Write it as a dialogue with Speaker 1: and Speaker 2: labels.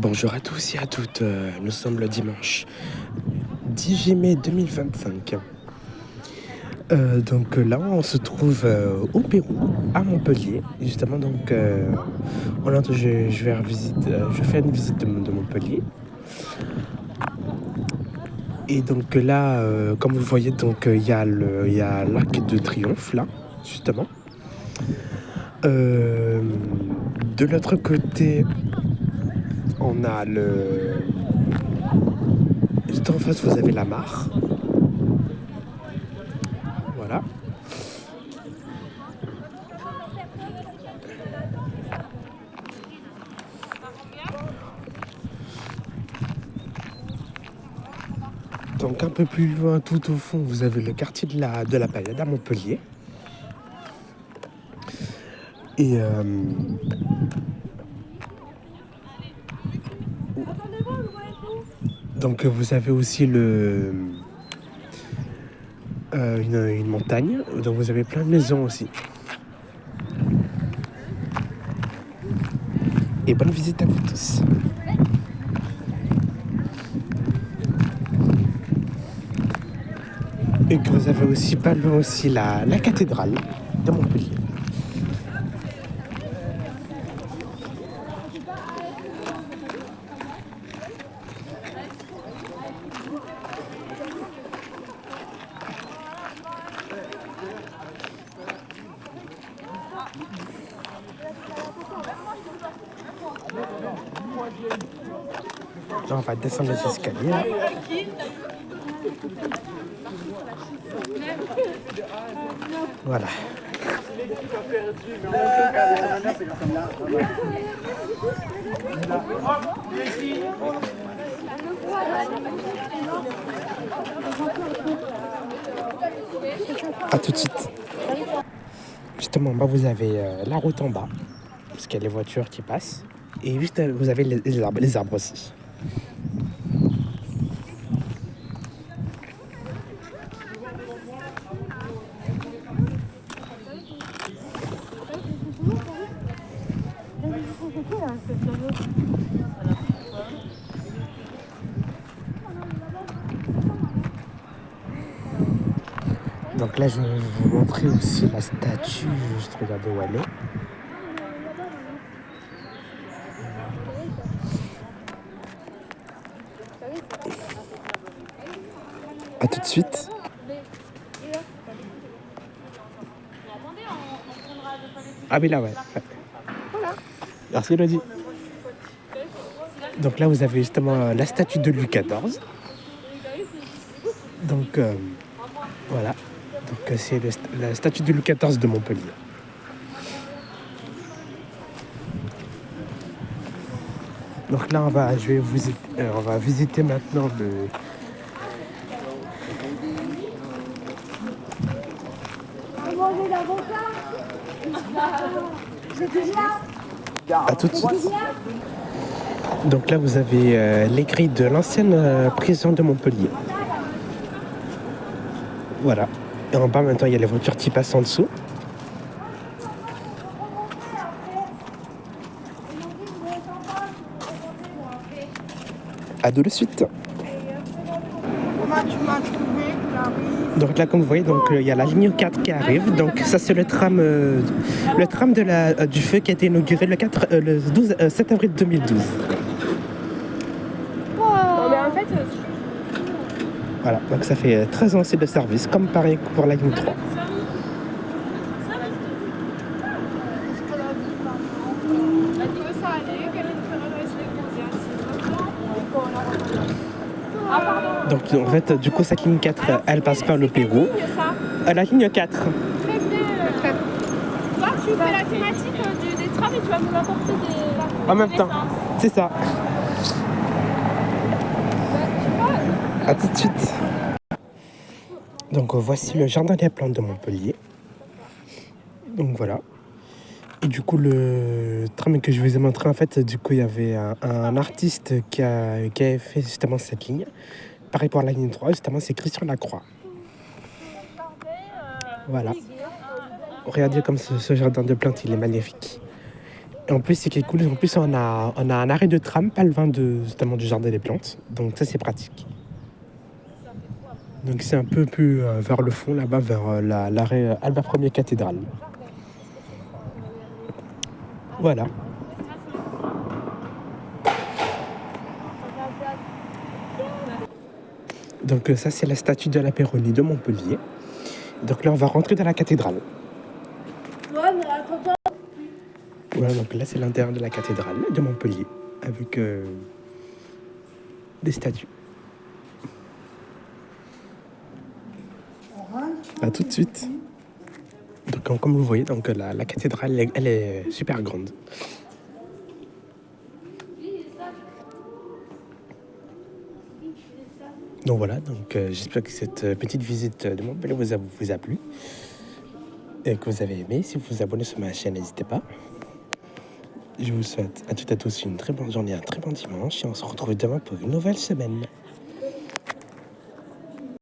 Speaker 1: Bonjour à tous et à toutes, nous sommes le dimanche 18 mai 2025. Donc là, on se trouve au Pérou, à Montpellier. Justement, donc, je fais une visite de Montpellier. Et donc là, comme vous voyez, donc il y a l'Arc de Triomphe là, justement. De l'autre côté, on a juste en face, vous avez la mare. Voilà. Donc un peu plus loin, tout au fond, vous avez le quartier de la Paillade à Montpellier. Et donc vous avez aussi une montagne, donc vous avez plein de maisons aussi. Et bonne visite à vous tous. Et que vous avez aussi pas loin aussi la cathédrale de Montpellier. Là, on va descendre les escaliers. Là. Voilà. A tout de suite. Justement, bah, vous avez la route en bas, parce qu'il y a les voitures qui passent. Et juste, vous avez les arbres aussi. Donc là, je vais vous montrer aussi la statue. Juste regarder où elle est. A tout de suite. Ah oui, là, ouais. Merci, Elodie. Donc là, vous avez justement la statue de Louis XIV. Donc, voilà. Donc, c'est la statue de Louis XIV de Montpellier. Donc là, on va visiter maintenant le... À tout de suite. Donc là, vous avez les grilles de l'ancienne prison de Montpellier. Voilà. Et en bas, maintenant, il y a les voitures qui passent en dessous. À tout de suite. Donc là, comme vous voyez, il y a la ligne 4 qui arrive. Donc ça, c'est le tram du feu qui a été inauguré le 7 avril 2012. Voilà, donc ça fait 13 ans aussi de service, comme pareil pour la ligne 3. Donc en fait, du coup, cette ligne 4, elle passe par le Pérou. La ligne 4.
Speaker 2: Très bien. Toi, tu fais la thématique des trams et tu vas nous apporter des...
Speaker 1: En même temps, c'est ça. A tout de suite. Donc voici le jardin des plantes de Montpellier. Donc voilà. Et du coup, le tram que je vous ai montré, en fait, du coup, il y avait un artiste qui avait fait justement cette ligne. Pareil pour la ligne 3, justement, c'est Christian Lacroix. Voilà. Regardez comme ce jardin de plantes, il est magnifique. Et en plus, c'est qui est cool, en plus, on a un arrêt de tram, pas loin justement du jardin des plantes. Donc ça, c'est pratique. Donc c'est un peu plus vers le fond, là-bas, vers l'arrêt Albert Ier cathédrale. Voilà. Donc ça, c'est la statue de la Péronie de Montpellier. Donc là, on va rentrer dans la cathédrale. Voilà, donc là, c'est l'intérieur de la cathédrale de Montpellier, avec des statues. À tout de suite. Donc, comme vous voyez, donc, la cathédrale, elle est super grande. Donc voilà, donc, j'espère que cette petite visite de Montpellier vous a plu et que vous avez aimé. Si vous vous abonnez sur ma chaîne, n'hésitez pas. Je vous souhaite à toutes et à tous une très bonne journée, un très bon dimanche et on se retrouve demain pour une nouvelle semaine.